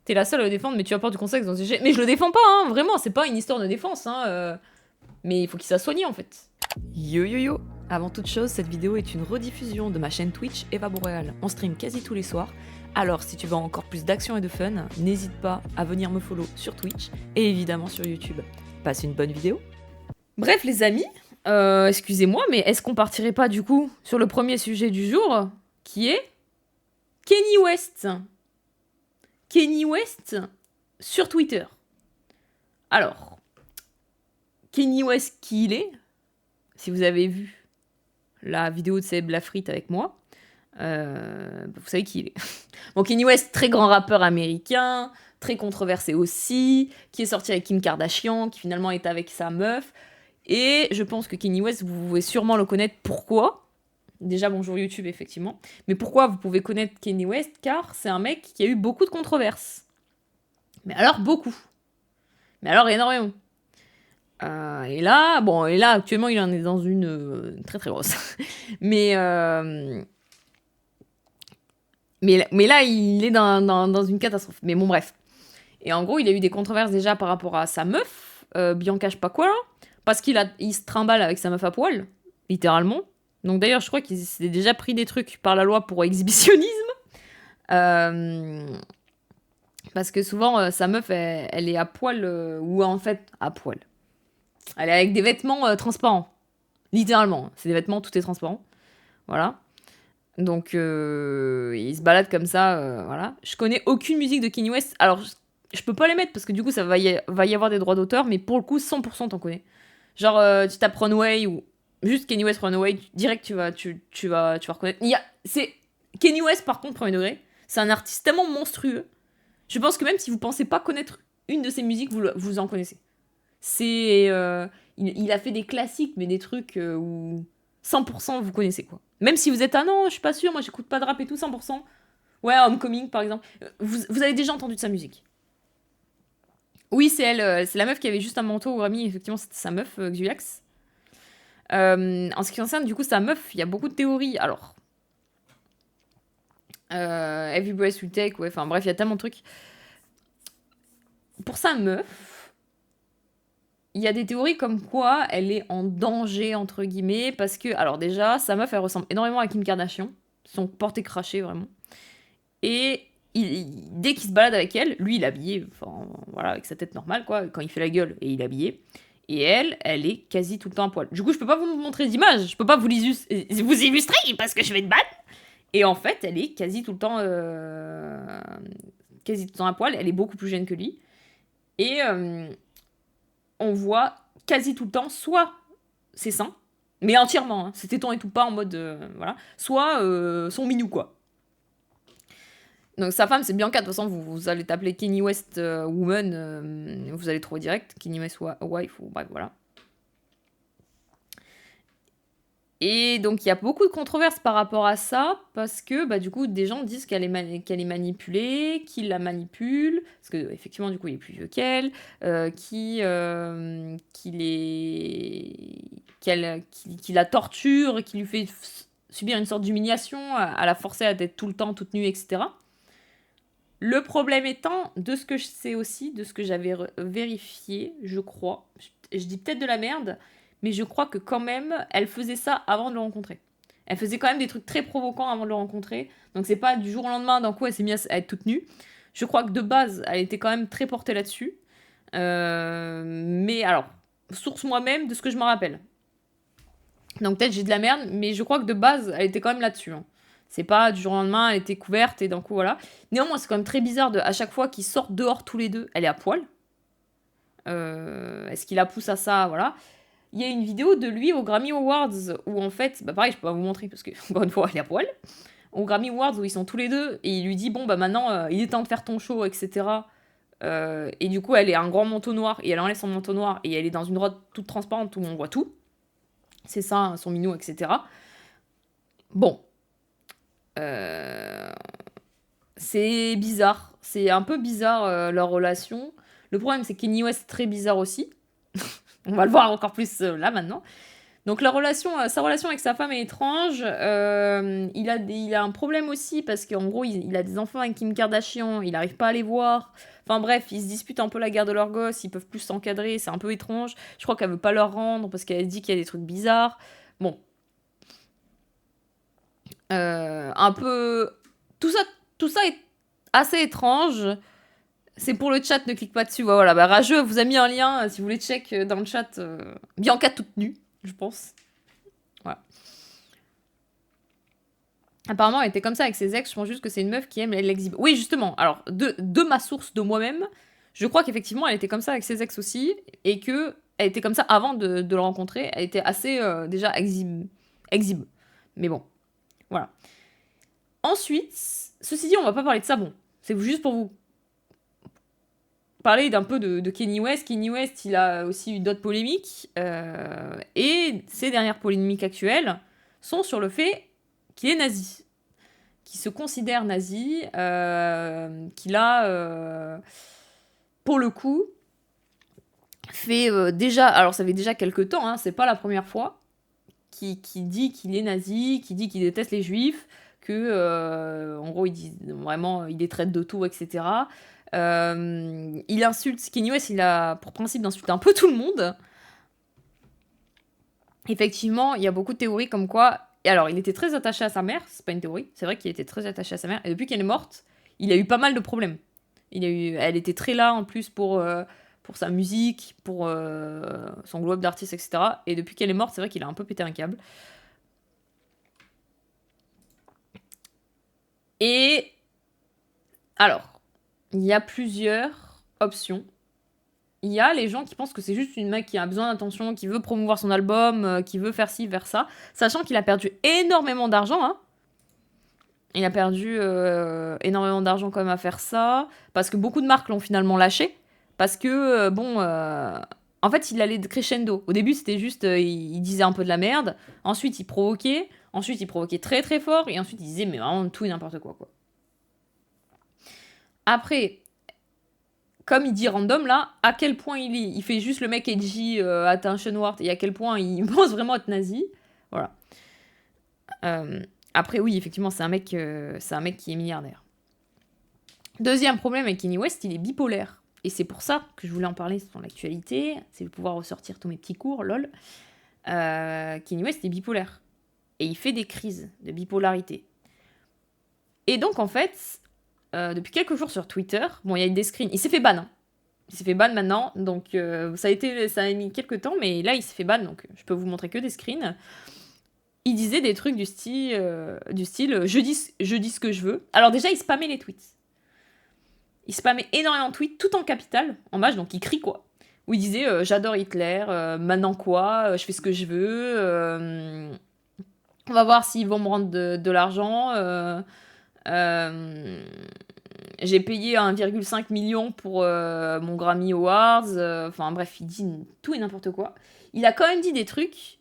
T'es la seule à le défendre, mais tu apportes du contexte dans ce sujet. Mais je le défends pas, hein, vraiment, c'est pas une histoire de défense, hein. Mais il faut qu'il soit soigné en fait. Yo yo yo. Avant toute chose, cette vidéo est une rediffusion de ma chaîne Twitch Eva Boréal. On stream quasi tous les soirs. Alors si tu veux encore plus d'action et de fun, n'hésite pas à venir me follow sur Twitch et évidemment sur YouTube. Passe une bonne vidéo. Bref les amis, excusez-moi, mais est-ce qu'on partirait pas du coup sur le premier sujet du jour, qui est Kanye West. Kanye West sur Twitter. Alors, Kanye West qui il est, si vous avez vu la vidéo de Seb Lafrite avec moi, vous savez qui il est. Bon, Kanye West, très grand rappeur américain, très controversé aussi, qui est sorti avec Kim Kardashian, qui finalement est avec sa meuf. Et je pense que Kanye West, vous pouvez sûrement le connaître. Pourquoi ? Déjà, bonjour YouTube, effectivement. Mais pourquoi vous pouvez connaître Kanye West ? Car c'est un mec qui a eu beaucoup de controverses. Mais alors, beaucoup. Mais alors, énormément. Et là, actuellement, il en est dans une très très grosse. mais là, il est dans une catastrophe. Mais bon, bref. Et en gros, il a eu des controverses déjà par rapport à sa meuf, Bianca je sais pas quoi, là, parce qu'il se trimballe avec sa meuf à poil, littéralement. Donc d'ailleurs, je crois qu'il s'est déjà pris des trucs par la loi pour exhibitionnisme. Parce que souvent, sa meuf, elle est à poil, ou en fait, à poil. Elle est avec des vêtements transparents. Littéralement. C'est des vêtements, tout est transparent. Voilà. Donc, il se balade comme ça, voilà. Je connais aucune musique de Kanye West. Alors, je peux pas les mettre parce que du coup, ça va y avoir des droits d'auteur, mais pour le coup, 100% t'en connais. Genre, tu tapes Runway ou juste Kanye West Runway, direct, tu vas reconnaître. C'est Kanye West, par contre, premier degré, c'est un artiste tellement monstrueux. Je pense que même si vous pensez pas connaître une de ses musiques, vous en connaissez. C'est, il a fait des classiques, mais des trucs où 100% vous connaissez quoi. Même si vous êtes non, je suis pas sûr, moi j'écoute pas de rap et tout, 100%. Ouais, Homecoming par exemple. Vous avez déjà entendu de sa musique. Oui, c'est elle, c'est la meuf qui avait juste un manteau au Grammy, effectivement c'était sa meuf, Xulax. En ce qui concerne du coup sa meuf, il y a beaucoup de théories. Alors, Every Breath You Take, ouais, enfin bref, il y a tellement de trucs. Pour sa meuf, il y a des théories comme quoi elle est en danger, entre guillemets, parce que, alors déjà, sa meuf, elle ressemble énormément à Kim Kardashian. Son porté craché, vraiment. Et dès qu'il se balade avec elle, lui, il est habillé, enfin, voilà, avec sa tête normale, quoi, quand il fait la gueule, et il est habillé. Et elle est quasi tout le temps à poil. Du coup, je peux pas vous montrer d'image, je peux pas vous illustrer, parce que je vais te battre. Et en fait, elle est quasi tout le temps à poil. Elle est beaucoup plus jeune que lui. Et on voit quasi tout le temps soit ses seins, mais entièrement, hein, ses tétons et tout, pas en mode voilà, soit son minou quoi. Donc sa femme c'est Bianca, de toute façon vous allez t'appeler Kanye West Woman, vous allez trouver direct, Kanye West Wife, ou bref voilà. Et donc il y a beaucoup de controverses par rapport à ça, parce que bah, du coup des gens disent qu'elle est manipulée, qu'il la manipule, parce que effectivement du coup il est plus vieux qu'elle, qu'il la torture, qu'il lui fait subir une sorte d'humiliation, à la forcer à être tout le temps toute nue, etc. Le problème étant, de ce que je sais aussi, de ce que j'avais vérifié, je crois, je dis peut-être de la merde, mais je crois que quand même, elle faisait ça avant de le rencontrer. Elle faisait quand même des trucs très provoquants avant de le rencontrer. Donc c'est pas du jour au lendemain, d'un coup, elle s'est mise à être toute nue. Je crois que de base, elle était quand même très portée là-dessus. Mais alors, source moi-même de ce que je me rappelle. Donc peut-être j'ai de la merde, mais je crois que de base, elle était quand même là-dessus. Hein. C'est pas du jour au lendemain, elle était couverte et d'un coup, voilà. Néanmoins, c'est quand même très bizarre à chaque fois qu'ils sortent dehors tous les deux, elle est à poil. Est-ce qu'il la pousse à ça, voilà. Il y a une vidéo de lui au Grammy Awards où en fait, bah pareil, je peux pas vous montrer parce que, encore une fois, elle est à poil. Au Grammy Awards où ils sont tous les deux et il lui dit, bon, bah maintenant, il est temps de faire ton show, etc. Et du coup, elle est un grand manteau noir et elle enlève son manteau noir et elle est dans une robe toute transparente où on voit tout. C'est ça, son minou, etc. Bon. C'est bizarre. C'est un peu bizarre, leur relation. Le problème, c'est que Kanye West est très bizarre aussi. On va le voir encore plus là, maintenant. Donc sa relation avec sa femme est étrange. Il a un problème aussi parce qu'en gros, il a des enfants avec Kim Kardashian, il n'arrive pas à les voir. Enfin bref, ils se disputent un peu la garde de leur gosse, ils peuvent plus s'encadrer, c'est un peu étrange. Je crois qu'elle veut pas leur rendre parce qu'elle dit qu'il y a des trucs bizarres. Bon. Un peu... Tout ça est assez étrange. C'est pour le chat, ne clique pas dessus. Voilà, bah, Rageux vous a mis un lien si vous voulez check dans le chat. Bianca toute nue, je pense. Voilà. Apparemment, elle était comme ça avec ses ex. Je pense juste que c'est une meuf qui aime l'exhibe. Oui, justement. Alors, de ma source, de moi-même, je crois qu'effectivement, elle était comme ça avec ses ex aussi. Et que elle était comme ça avant de le rencontrer. Elle était assez, déjà, exhibe. Mais bon, voilà. Ensuite, ceci dit, on va pas parler de ça. Bon, c'est juste pour vous parler d'un peu de Kanye West. Kanye West, il a aussi eu d'autres polémiques. Et ces dernières polémiques actuelles sont sur le fait qu'il est nazi. Qu'il se considère nazi. Qu'il a, pour le coup, fait déjà... Alors, ça fait déjà quelques temps, hein, c'est pas la première fois, qui dit qu'il est nazi, qui dit qu'il déteste les juifs, que, en gros, il dit vraiment, il les traite de tout, etc. Il insulte, Kanye West, il a pour principe d'insulter un peu tout le monde. Effectivement, il y a beaucoup de théories comme quoi... Et alors, il était très attaché à sa mère, c'est pas une théorie, c'est vrai qu'il était très attaché à sa mère, et depuis qu'elle est morte, il a eu pas mal de problèmes. Elle était très là, en plus, pour sa musique, pour son globe d'artiste, etc. Et depuis qu'elle est morte, c'est vrai qu'il a un peu pété un câble. Et alors, il y a plusieurs options. Il y a les gens qui pensent que c'est juste une meuf qui a besoin d'attention, qui veut promouvoir son album, qui veut faire ci, faire ça, sachant qu'il a perdu énormément d'argent. Hein. Il a perdu énormément d'argent quand même à faire ça, parce que beaucoup de marques l'ont finalement lâché, parce que, en fait, il allait crescendo. Au début, c'était juste, il disait un peu de la merde, ensuite il provoquait très très fort, et ensuite il disait mais vraiment tout et n'importe quoi. Après, comme il dit random là, à quel point il fait juste le mec edgy, attention word, et à quel point il pense vraiment être nazi. Voilà. Après, oui, effectivement, c'est un mec qui est milliardaire. Deuxième problème avec Kanye West, il est bipolaire. Et c'est pour ça que je voulais en parler sur l'actualité, c'est de pouvoir ressortir tous mes petits cours, lol. Kanye West est bipolaire. Et il fait des crises de bipolarité. Et donc, en fait, depuis quelques jours sur Twitter, bon, il y a eu des screens, il s'est fait ban. Hein. Il s'est fait ban maintenant, donc ça a mis quelques temps, mais là, il s'est fait ban, donc je peux vous montrer que des screens. Il disait des trucs du style je dis ce que je veux. Alors déjà, il spammait les tweets. Il spammait énormément de tweets, tout en capital, en mage, donc il crie quoi. Où il disait j'adore Hitler, maintenant quoi, je fais ce que je veux, on va voir s'ils vont me rendre de l'argent, j'ai payé 1,5 million pour mon Grammy Awards, enfin bref, il dit tout et n'importe quoi. Il a quand même dit des trucs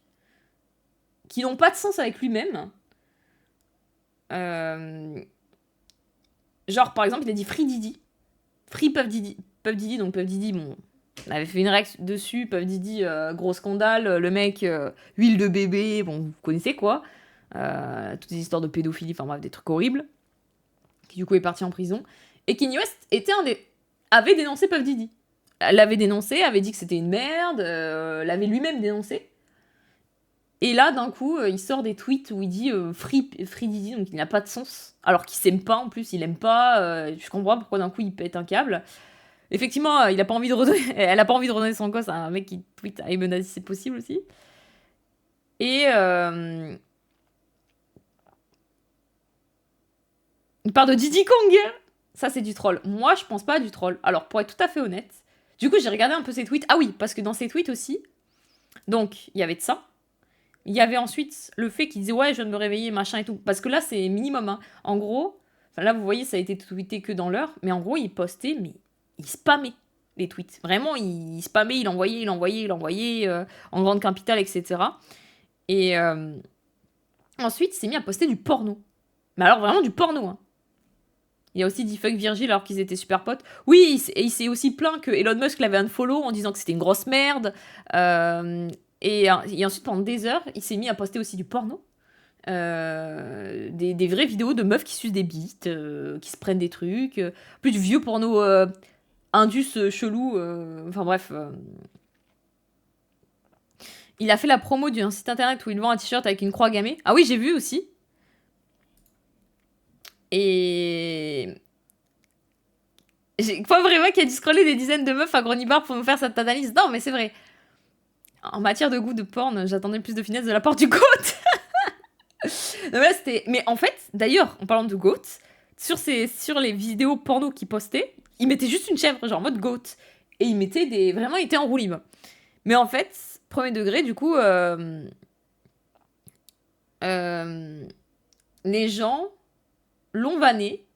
qui n'ont pas de sens avec lui-même. Genre, par exemple, il a dit Free Diddy. Free Puff Diddy. Puff Diddy, donc Puff Diddy, bon, on avait fait une règle dessus. Puff Diddy, gros scandale. Le mec, huile de bébé, bon, vous connaissez quoi. Toutes les histoires de pédophilie, enfin bref, des trucs horribles. Qui du coup est parti en prison. Et Kanye West avait dénoncé Puff Diddy. L'avait dénoncé, avait dit que c'était une merde, l'avait lui-même dénoncé. Et là, d'un coup, il sort des tweets où il dit Free Diddy, donc il n'a pas de sens. Alors qu'il s'aime pas, en plus, il aime pas. Je comprends pourquoi d'un coup il pète un câble. Effectivement, elle a pas envie de redonner son gosse à un mec qui tweet « I'm a nazi », c'est possible aussi. Et... il parle de Diddy Kong. Ça, c'est du troll. Moi, je pense pas à du troll. Alors, pour être tout à fait honnête, du coup, j'ai regardé un peu ses tweets. Ah oui, parce que dans ses tweets aussi, donc, il y avait de ça. Il y avait ensuite le fait qu'il disait ouais, je viens de me réveiller, machin et tout. Parce que là, c'est minimum. Hein. En gros, là, vous voyez, ça a été tweeté que dans l'heure. Mais en gros, il postait, mais il spammait les tweets. Vraiment, il spammait, il envoyait en grande capitale, etc. Et ensuite, il s'est mis à poster du porno. Mais alors, vraiment du porno. Hein. Il a aussi dit fuck Virgil alors qu'ils étaient super potes. Oui, et il s'est aussi plaint que Elon Musk l'avait unfollow en disant que c'était une grosse merde. Et ensuite, pendant des heures, il s'est mis à poster aussi du porno. Des vraies vidéos de meufs qui sucent des bites, qui se prennent des trucs. Plus du vieux porno indus chelou. Enfin bref. Il a fait la promo d'un site internet où il vend un t-shirt avec une croix gammée. Ah oui, j'ai vu aussi. Et... J'ai pas vraiment qu'il a dû scroller des dizaines de meufs à Gronibar pour me faire cette analyse. Non, mais c'est vrai. En matière de goût de porn, j'attendais plus de finesse de la part du GOAT. Non, mais là, c'était... Mais en fait, d'ailleurs, en parlant de GOAT, sur les vidéos porno qu'il postait, il mettait juste une chèvre, genre en mode GOAT. Et il mettait des... Vraiment, il était en roue libre. Mais en fait, premier degré, du coup, les gens l'ont vanné.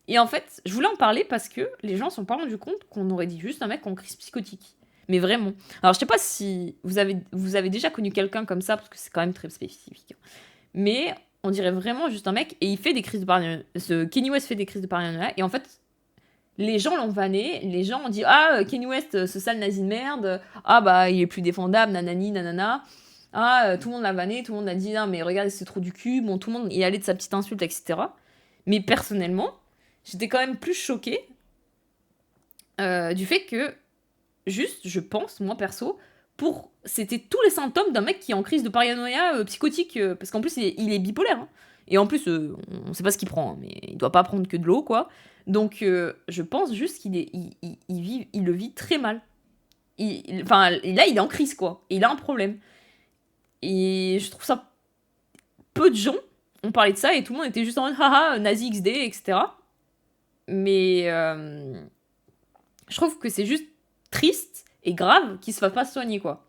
Et en fait, je voulais en parler parce que les gens se sont pas rendus compte qu'on aurait dit juste un mec en crise psychotique. Mais vraiment. Alors, je sais pas si vous avez déjà connu quelqu'un comme ça, parce que c'est quand même très spécifique. Mais on dirait vraiment juste un mec, et il fait des crises de paranoïa. Kanye West fait des crises de paranoïa, et en fait, les gens l'ont vanné, les gens ont dit « Ah, Kanye West, ce sale nazi de merde, ah bah, il est plus défendable, nanani, nanana. Ah, tout le monde l'a vanné, tout le monde a dit « Non, mais regardez, c'est trop du cul. » Bon, tout le monde y allait de sa petite insulte, etc. Mais personnellement, j'étais quand même plus choquée du fait que, juste, je pense, moi perso, c'était tous les symptômes d'un mec qui est en crise de paranoïa psychotique, parce qu'en plus, il est bipolaire. Hein. Et en plus, on sait pas ce qu'il prend, hein, mais il doit pas prendre que de l'eau, quoi. Donc, je pense juste il le vit très mal. Enfin, là, il est en crise, quoi. Et il a un problème. Et je trouve ça... Peu de gens ont parlé de ça, et tout le monde était juste en mode « Haha, nazi XD, etc. » Mais je trouve que c'est juste triste et grave qu'il se fasse pas soigner, quoi.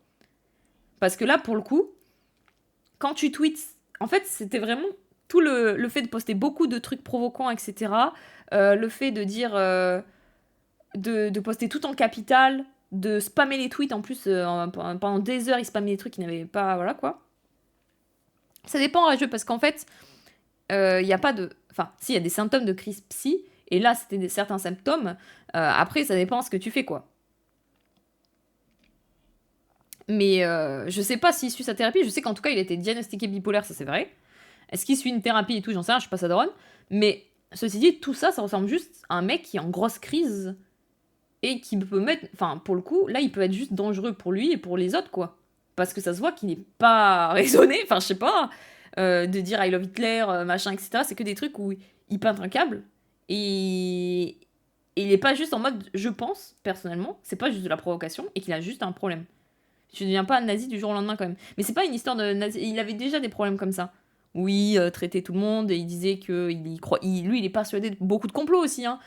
Parce que là, pour le coup, quand tu tweets... En fait, c'était vraiment tout le fait de poster beaucoup de trucs provocants, etc. Le fait de dire... de poster tout en capital, de spammer les tweets, en plus, pendant des heures, il spammait des trucs qui n'avaient pas... Voilà, quoi. Ça dépend à jeu, parce qu'en fait, il n'y a pas de... Enfin, si, il y a des symptômes de crise psy, et là, c'était certains symptômes. Après, ça dépend ce que tu fais, quoi. Mais je sais pas s'il suit sa thérapie. Je sais qu'en tout cas, il a été diagnostiqué bipolaire, ça c'est vrai. Est-ce qu'il suit une thérapie et tout, j'en sais rien, je suis pas sa daronne. Mais ceci dit, tout ça, ça ressemble juste à un mec qui est en grosse crise et qui peut mettre... Enfin, pour le coup, là, il peut être juste dangereux pour lui et pour les autres, quoi. Parce que ça se voit qu'il n'est pas raisonné, enfin, je sais pas, de dire I love Hitler, machin, etc. C'est que des trucs où il peinte un câble et il est pas juste en mode, je pense, personnellement, c'est pas juste de la provocation et qu'il a juste un problème. Je ne deviens pas nazi du jour au lendemain quand même. Mais c'est pas une histoire de nazi. Il avait déjà des problèmes comme ça. Oui, traiter tout le monde, et il disait que lui, il est persuadé de beaucoup de complots aussi. Hein.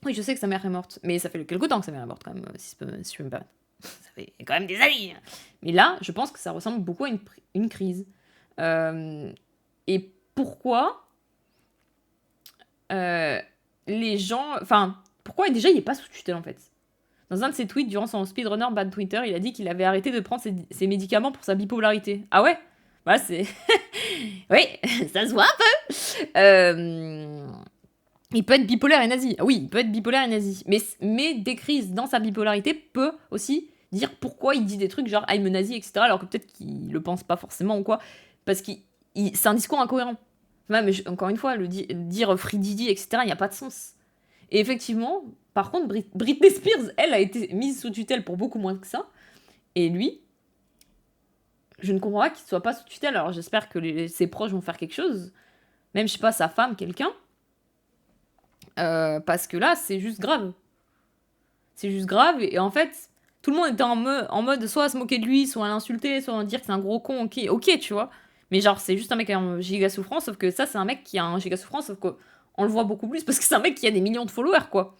Oui, je sais que sa mère est morte, mais ça fait quelque temps que sa mère est morte quand même, si je peux me permettre. Ça fait quand même des années. Mais là, je pense que ça ressemble beaucoup à une crise. Et pourquoi les gens... Enfin, pourquoi déjà il n'est pas sous tutelle en fait? Dans un de ses tweets, durant son speedrunner bad Twitter, il a dit qu'il avait arrêté de prendre ses médicaments pour sa bipolarité. Ah ouais? Bah c'est... oui, ça se voit un peu. Il peut être bipolaire et nazi. Oui, il peut être bipolaire et nazi. Mais des crises dans sa bipolarité peut aussi dire pourquoi il dit des trucs genre « I'm a nazi », etc. Alors que peut-être qu'il le pense pas forcément ou quoi. Parce que c'est un discours incohérent. Enfin, mais encore une fois, dire « Free Didi », etc., il n'y a pas de sens. Et effectivement... Par contre, Britney Spears, elle, a été mise sous tutelle pour beaucoup moins que ça. Et lui, je ne comprends pas qu'il soit pas sous tutelle. Alors j'espère que ses proches vont faire quelque chose. Même, je sais pas, sa femme, quelqu'un. Parce que là, c'est juste grave. C'est juste grave. Et en fait, tout le monde était en mode soit à se moquer de lui, soit à l'insulter, soit à dire que c'est un gros con. Ok, tu vois. Mais genre, c'est juste un mec qui a un giga souffrance. Sauf que ça, c'est un mec qui a un giga souffrance. Sauf qu'on le voit beaucoup plus parce que c'est un mec qui a des millions de followers, quoi.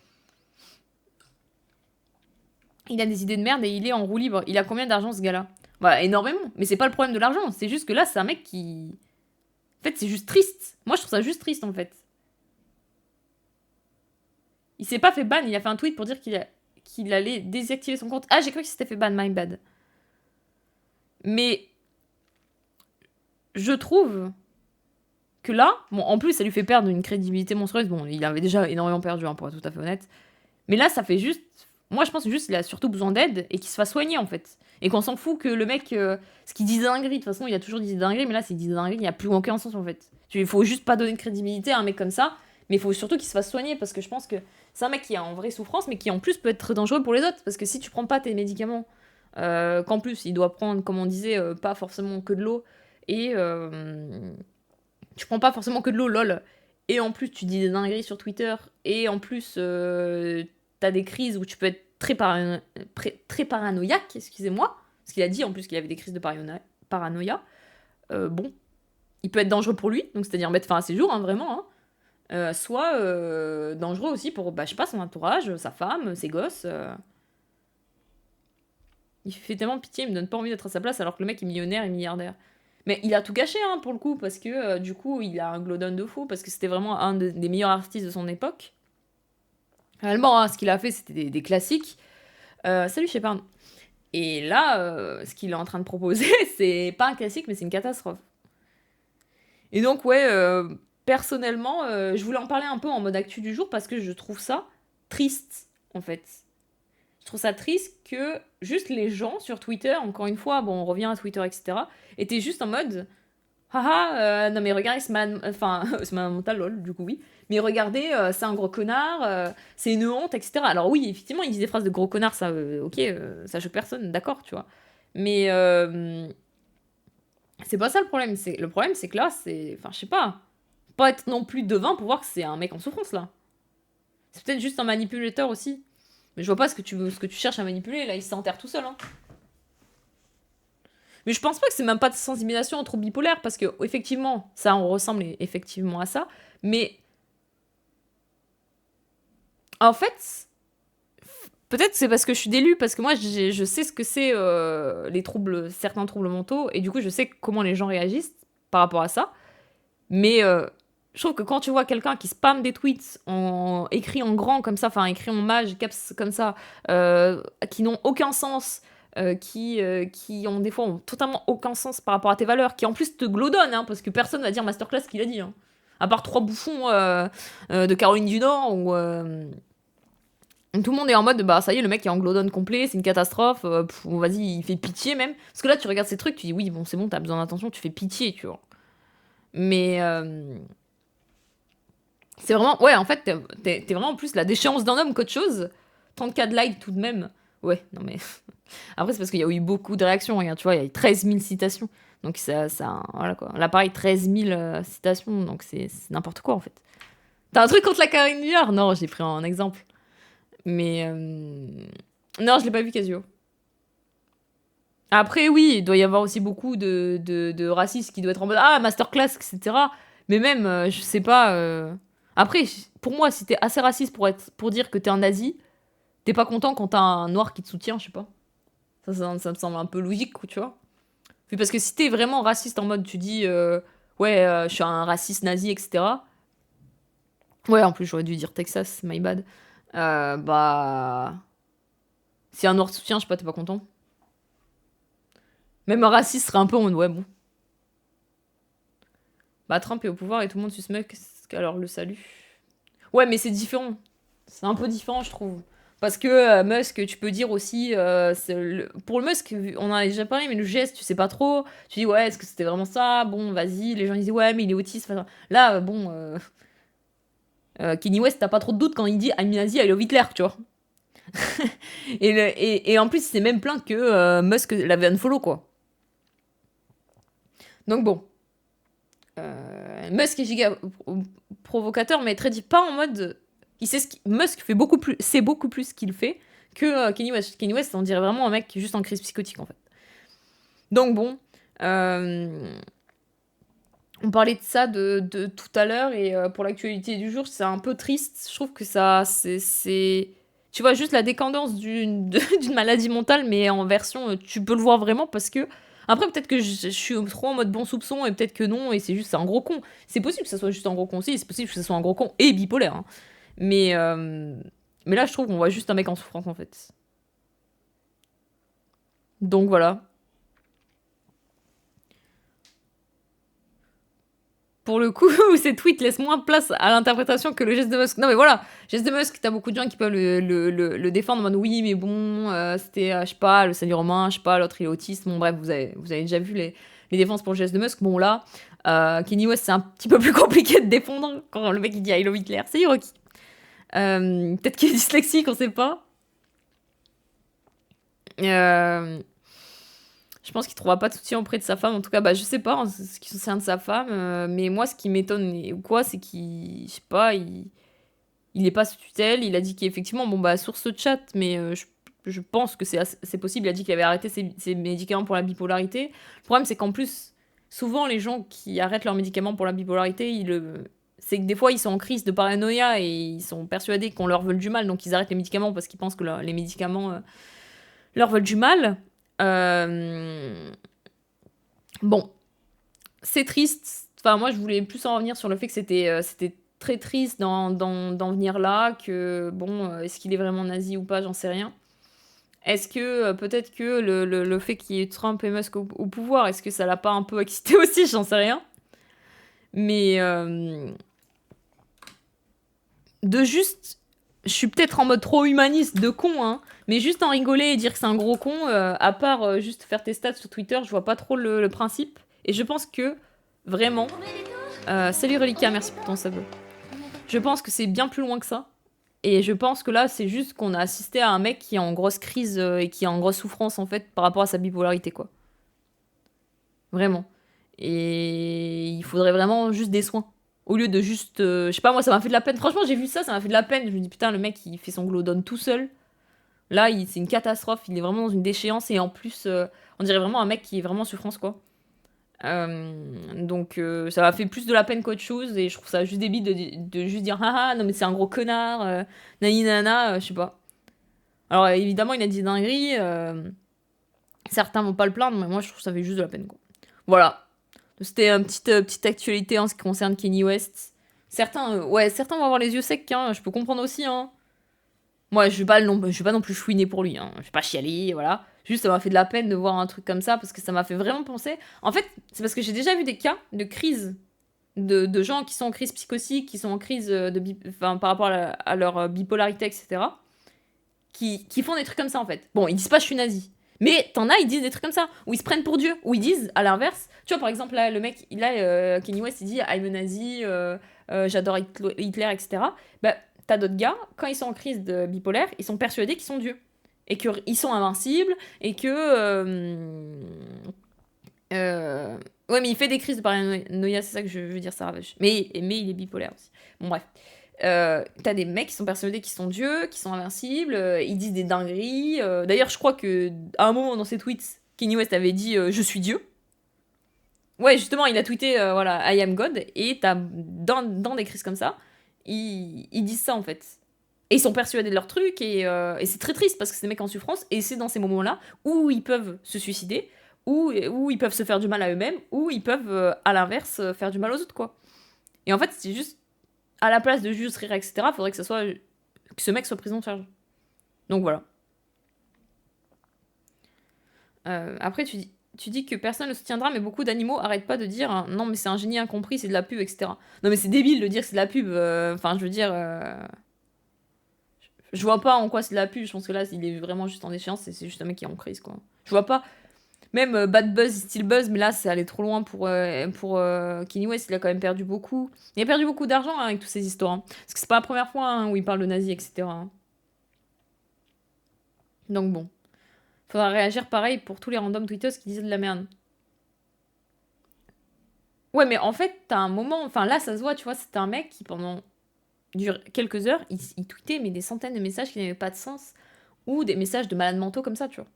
Il a des idées de merde et il est en roue libre. Il a combien d'argent ce gars-là? Bah énormément. Mais c'est pas le problème de l'argent. C'est juste que là, c'est un mec qui... En fait, c'est juste triste. Moi, je trouve ça juste triste, en fait. Il s'est pas fait ban. Il a fait un tweet pour dire qu'il allait désactiver son compte. Ah, j'ai cru qu'il s'était fait ban. My bad. Mais... Je trouve... que là... Bon, en plus, ça lui fait perdre une crédibilité monstrueuse. Bon, il avait déjà énormément perdu, hein, pour être tout à fait honnête. Mais là, ça fait juste... Moi, je pense juste qu'il a surtout besoin d'aide et qu'il se fasse soigner, en fait. Et qu'on s'en fout que le mec, ce qu'il dit dinguerie, de toute façon, il a toujours dit dinguerie, mais là, c'est dit dinguerie, il n'y a plus aucun sens, en fait. Il faut juste pas donner de crédibilité à un mec comme ça, mais il faut surtout qu'il se fasse soigner, parce que je pense que c'est un mec qui est en vraie souffrance, mais qui en plus peut être dangereux pour les autres, parce que si tu prends pas tes médicaments, qu'en plus, il doit prendre, comme on disait, pas forcément que de l'eau, et tu prends pas forcément que de l'eau, lol, et en plus, tu dis des dingueries sur Twitter, et en plus, t'as des crises où tu peux être très paranoïaque, excusez-moi, parce qu'il a dit en plus qu'il avait des crises de paranoïa. Bon, il peut être dangereux pour lui, donc c'est-à-dire mettre fin à ses jours, hein, vraiment, hein. Soit dangereux aussi pour, bah, je sais pas, son entourage, sa femme, ses gosses. Il fait tellement pitié, il me donne pas envie d'être à sa place alors que le mec est millionnaire et milliardaire. Mais il a tout gâché, hein, pour le coup, parce que du coup, il a un glowdon de fou, parce que c'était vraiment un des meilleurs artistes de son époque. Réellement, hein, ce qu'il a fait, c'était des classiques. Salut Shepard. Et là, ce qu'il est en train de proposer, c'est pas un classique, mais c'est une catastrophe. Et donc, ouais, personnellement, je voulais en parler un peu en mode actu du jour parce que je trouve ça triste, en fait. Je trouve ça triste que juste les gens sur Twitter, encore une fois, bon, on revient à Twitter, etc., étaient juste en mode haha, non mais regardez ce man. Enfin, ce man mental, lol, du coup, oui. Mais regardez, c'est un gros connard, c'est une honte, etc. Alors, oui, effectivement, il dit des phrases de gros connard, ça, ok, ça choque personne, d'accord, tu vois. Mais c'est pas ça le problème. Le problème, c'est que là, c'est. Enfin, je sais pas être non plus devin pour voir que c'est un mec en souffrance, là. C'est peut-être juste un manipulateur aussi. Mais je vois pas ce que tu cherches à manipuler, là, il s'enterre tout seul, hein. Mais je pense pas que c'est même pas de sensibilisation trop bipolaire, parce que, effectivement, ça, on ressemble effectivement à ça. Mais, en fait, peut-être c'est parce que je suis d'élue, parce que moi, je sais ce que c'est les troubles, certains troubles mentaux, et du coup, je sais comment les gens réagissent par rapport à ça. Mais je trouve que quand tu vois quelqu'un qui spamme des tweets écrits en grand comme ça, enfin écrits en mage, caps comme ça, qui n'ont aucun sens, qui ont des fois ont totalement aucun sens par rapport à tes valeurs, qui en plus te glaudonnent, hein, parce que personne va dire masterclass qu'il a dit. Hein. À part trois bouffons de Caroline du Nord, où tout le monde est en mode, bah ça y est, le mec est en glaudon complet, c'est une catastrophe, vas-y, il fait pitié même. Parce que là, tu regardes ces trucs, tu dis, oui, bon, c'est bon, t'as besoin d'attention, tu fais pitié, tu vois. Mais c'est vraiment. Ouais, en fait, t'es vraiment plus la déchéance d'un homme qu'autre chose. 34 likes tout de même. Ouais, non mais. Après, c'est parce qu'il y a eu beaucoup de réactions. Regarde, tu vois, il y a eu 13 000 citations. Donc, voilà quoi. Là, pareil, 13 000 citations. Donc, c'est n'importe quoi en fait. T'as un truc contre la Karine Viard? Non, j'ai pris un exemple. Mais. Non, je l'ai pas vu, Casio. Après, oui, il doit y avoir aussi beaucoup de racistes qui doivent être en mode ah, masterclass, etc. Mais même, je sais pas. Après, pour moi, si t'es assez raciste pour dire que t'es un nazi, t'es pas content quand t'as un noir qui te soutient, je sais pas. Ça me semble un peu logique, tu vois. Puis parce que si t'es vraiment raciste en mode tu dis ouais, je suis un raciste nazi, etc. Ouais, en plus, j'aurais dû dire Texas, my bad. Bah. Si un noir te soutient, je sais pas, t'es pas content. Même un raciste serait un peu en mode ouais, bon. Bah, Trump est au pouvoir et tout le monde suce Musk, alors le salut. Ouais, mais c'est différent. C'est un peu différent, je trouve. Parce que Musk, tu peux dire aussi. Pour le Musk, on en a déjà parlé, mais le geste, tu sais pas trop. Tu dis, ouais, est-ce que c'était vraiment ça? Bon, vas-y. Les gens ils disent, ouais, mais il est autiste. Enfin, là, bon. Kanye West, t'as pas trop de doute quand il dit I'm nazi, I love Hitler, tu vois. Et en plus, il s'est même plaint que Musk l'avait unfollow, quoi. Donc bon. Musk est giga provocateur, mais très dit pas en mode. Il sait Musk fait beaucoup plus, c'est beaucoup plus ce qu'il fait que Kanye West. Kanye West, on dirait vraiment un mec juste en crise psychotique en fait. Donc bon, on parlait de ça de tout à l'heure et pour l'actualité du jour, c'est un peu triste. Je trouve que ça, tu vois juste la décadence d'une maladie mentale, mais en version, tu peux le voir vraiment parce que après, peut-être que je suis trop en mode bon soupçon et peut-être que non, et c'est un gros con. C'est possible que ça soit juste un gros con aussi, c'est possible que ça soit un gros con et bipolaire. Hein. Mais, euh, mais là, je trouve qu'on voit juste un mec en souffrance en fait. Donc voilà. pour le coup, ces tweets laissent moins de place à l'interprétation que le geste de Musk. Non mais voilà, geste de Musk, t'as beaucoup de gens qui peuvent le défendre en mode oui, mais bon, c'était, je sais pas, le salut romain, je sais pas, l'autre il est autiste. Bon bref, vous avez déjà vu les défenses pour le geste de Musk. Bon là, Kanye West, c'est un petit peu plus compliqué de défendre quand le mec il dit I love Hitler. C'est Hiroki. Peut-être qu'il est dyslexique, on sait pas. Je pense qu'il trouvera pas de soutien auprès de sa femme. En tout cas, bah, je sais pas en ce qui concerne sa femme. Mais moi, ce qui m'étonne ou quoi, c'est qu'il, je sais pas, il est pas sous tutelle. Il a dit qu'effectivement, bon, bah, sur ce chat, mais je pense que c'est possible. Il a dit qu'il avait arrêté ses médicaments pour la bipolarité. Le problème, c'est qu'en plus, souvent, les gens qui arrêtent leurs médicaments pour la bipolarité, c'est que des fois, ils sont en crise de paranoïa et ils sont persuadés qu'on leur veut du mal. Donc, ils arrêtent les médicaments parce qu'ils pensent que les médicaments leur veulent du mal. Bon, c'est triste. Enfin, moi, je voulais plus en revenir sur le fait que c'était très triste d'en venir là, que, bon, est-ce qu'il est vraiment nazi ou pas, j'en sais rien. Est-ce que, peut-être que le fait qu'il y ait Trump et Musk au pouvoir, est-ce que ça l'a pas un peu excité aussi, j'en sais rien. Mais, de juste... Je suis peut-être en mode trop humaniste de con, hein, mais juste en rigoler et dire que c'est un gros con, à part juste faire tes stats sur Twitter, je vois pas trop le principe. Et je pense que, vraiment... salut Relica, merci pour ton sub. Je pense que c'est bien plus loin que ça. Et je pense que là, c'est juste qu'on a assisté à un mec qui est en grosse crise et qui est en grosse souffrance, en fait, par rapport à sa bipolarité, quoi. Vraiment. Et il faudrait vraiment juste des soins. Au lieu de juste... je sais pas, moi, ça m'a fait de la peine. Franchement, j'ai vu ça m'a fait de la peine. Je me dis, putain, le mec, il fait son Glowdone tout seul. Là, c'est une catastrophe. Il est vraiment dans une déchéance. Et en plus, on dirait vraiment un mec qui est vraiment en souffrance, quoi. Donc, ça m'a fait plus de la peine qu'autre chose. Et je trouve ça juste débile de juste dire, haha, non, mais c'est un gros connard. Nani nana, je sais pas. Alors, évidemment, il a dit dinguerie. Certains vont pas le plaindre, mais moi, je trouve que ça fait juste de la peine, quoi. Voilà. C'était une petite actualité en ce qui concerne Kanye West. Certains vont avoir les yeux secs, hein, je peux comprendre aussi. Hein. Moi, je vais pas non plus chouiner pour lui. Hein. Je vais pas chialer, voilà. Juste, ça m'a fait de la peine de voir un truc comme ça, parce que ça m'a fait vraiment penser... En fait, c'est parce que j'ai déjà vu des cas de crise, de gens qui sont en crise psychotique, qui sont en crise par rapport à leur bipolarité, etc., qui font des trucs comme ça, en fait. Bon, ils disent pas « je suis nazi ». Mais t'en as, ils disent des trucs comme ça, où ils se prennent pour Dieu, où ils disent, à l'inverse, tu vois, par exemple, là, le mec, Kanye West, il dit « I'm a nazi, j'adore Hitler, etc. » Bah, t'as d'autres gars, quand ils sont en crise de bipolaire, ils sont persuadés qu'ils sont Dieu. Et qu'ils sont invincibles, et que... Ouais, mais il fait des crises de paranoïa, c'est ça que je veux dire, ça ravage. Mais il est bipolaire aussi. Bon, bref. T'as des mecs qui sont persuadés qu'ils sont dieux, qui sont invincibles, ils disent des dingueries. D'ailleurs, je crois que à un moment dans ses tweets, Kanye West avait dit je suis Dieu. Ouais, justement, il a tweeté voilà, I am God, et t'as dans des crises comme ça, ils disent ça en fait. Et ils sont persuadés de leur truc, et c'est très triste parce que c'est des mecs en souffrance, et c'est dans ces moments-là où ils peuvent se suicider, où ils peuvent se faire du mal à eux-mêmes, où ils peuvent, à l'inverse, faire du mal aux autres, quoi. Et en fait, c'est juste à la place de juste rire, etc., faudrait que que ce mec soit pris en charge. Donc voilà. Après, tu dis que personne ne le soutiendra, mais beaucoup d'animaux arrêtent pas de dire hein, non, mais c'est un génie incompris, c'est de la pub, etc. Non, mais c'est débile de dire que c'est de la pub. Enfin, je veux dire. Je vois pas en quoi c'est de la pub. Je pense que là, il est vraiment juste en déchéance et c'est juste un mec qui est en crise, quoi. Je vois pas. Même Bad Buzz, Still Buzz, mais là, c'est allé trop loin pour Kanye West. Il a quand même perdu beaucoup. Il a perdu beaucoup d'argent hein, avec toutes ces histoires. Hein. Parce que c'est pas la première fois hein, où il parle de nazis, etc. Hein. Donc bon. Faudra réagir pareil pour tous les randoms tweetos qui disaient de la merde. Ouais, mais en fait, t'as un moment... Enfin, là, ça se voit, tu vois, c'était un mec qui, pendant quelques heures, il tweetait mais des centaines de messages qui n'avaient pas de sens. Ou des messages de malades mentaux comme ça, tu vois.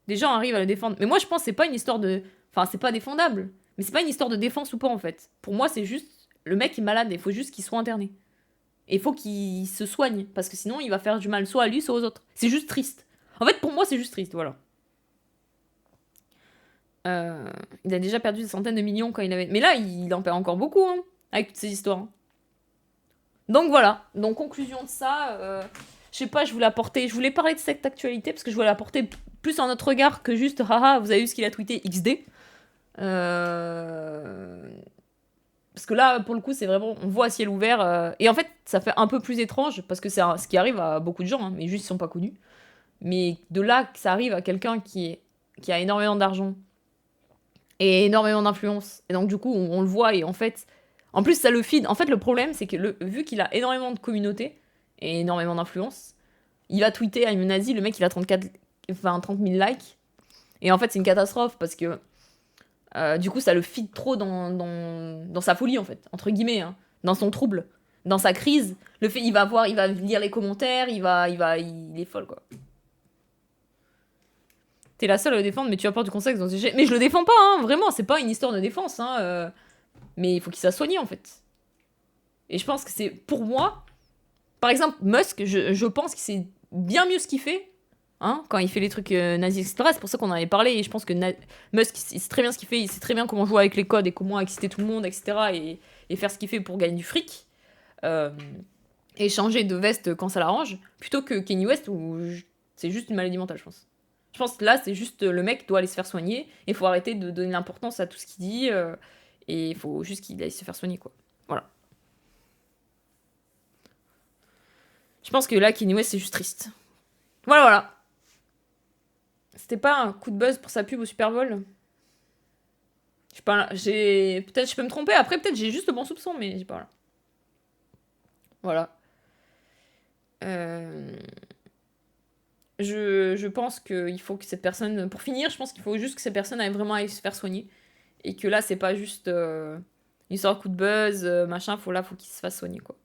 Des gens arrivent à le défendre. Mais moi, je pense que c'est pas une histoire de... Enfin, c'est pas défendable. Mais c'est pas une histoire de défense ou pas, en fait. Pour moi, c'est juste... Le mec est malade et il faut juste qu'il soit interné. Et il faut qu'il se soigne. Parce que sinon, il va faire du mal soit à lui, soit aux autres. C'est juste triste. En fait, pour moi, c'est juste triste, voilà. Il a déjà perdu des centaines de millions quand il avait... Mais là, il en perd encore beaucoup, hein, avec toutes ces histoires. Hein. Donc voilà. Donc, conclusion de ça... Je sais pas, je voulais parler de cette actualité parce que je voulais apporter plus un autre regard que juste haha, vous avez vu ce qu'il a tweeté XD. Parce que là, pour le coup, c'est vraiment, on voit à ciel ouvert. Et en fait, ça fait un peu plus étrange, parce que c'est ce qui arrive à beaucoup de gens, hein, mais juste ils sont pas connus. Mais de là que ça arrive à quelqu'un qui a énormément d'argent et énormément d'influence. Et donc, du coup, on le voit, et en fait, en plus, ça le feed. En fait, le problème, c'est que vu qu'il a énormément de communauté et énormément d'influence, il va tweeter à une nazi, le mec, il a 30 000 likes. Et en fait, c'est une catastrophe, parce que du coup, ça le feed trop dans sa folie, en fait, entre guillemets, hein, dans son trouble, dans sa crise. Le fait, il va lire les commentaires, il est folle, quoi. T'es la seule à le défendre, mais tu apportes du contexte dans ce sujet. Mais je le défends pas, hein, vraiment, c'est pas une histoire de défense, hein, mais il faut qu'il soit soigné, en fait. Et je pense que c'est, pour moi, par exemple, Musk, je pense que c'est bien mieux ce qu'il fait, hein, quand il fait les trucs Nazi, etc. C'est pour ça qu'on en avait parlé, et je pense que Musk, il sait très bien ce qu'il fait, il sait très bien comment jouer avec les codes et comment exciter tout le monde, etc. Et faire ce qu'il fait pour gagner du fric. Euh, et changer de veste quand ça l'arrange, plutôt que Kanye West, où c'est juste une maladie mentale, je pense. Je pense que là, c'est juste le mec doit aller se faire soigner, et il faut arrêter de donner l'importance à tout ce qu'il dit, et il faut juste qu'il aille se faire soigner, quoi. Voilà. Je pense que là, Kanye West, c'est juste triste. Voilà, voilà. C'était pas un coup de buzz pour sa pub au Super Bowl? Je sais pas, là, peut-être je peux me tromper, après peut-être j'ai juste le bon soupçon, mais j'ai pas là. Voilà. Euh, je pense qu'il faut que cette personne, pour finir, je pense qu'il faut juste que cette personne aille vraiment aller se faire soigner. Et que là, c'est pas juste une histoire de coup de buzz, machin, faut qu'il se fasse soigner, quoi.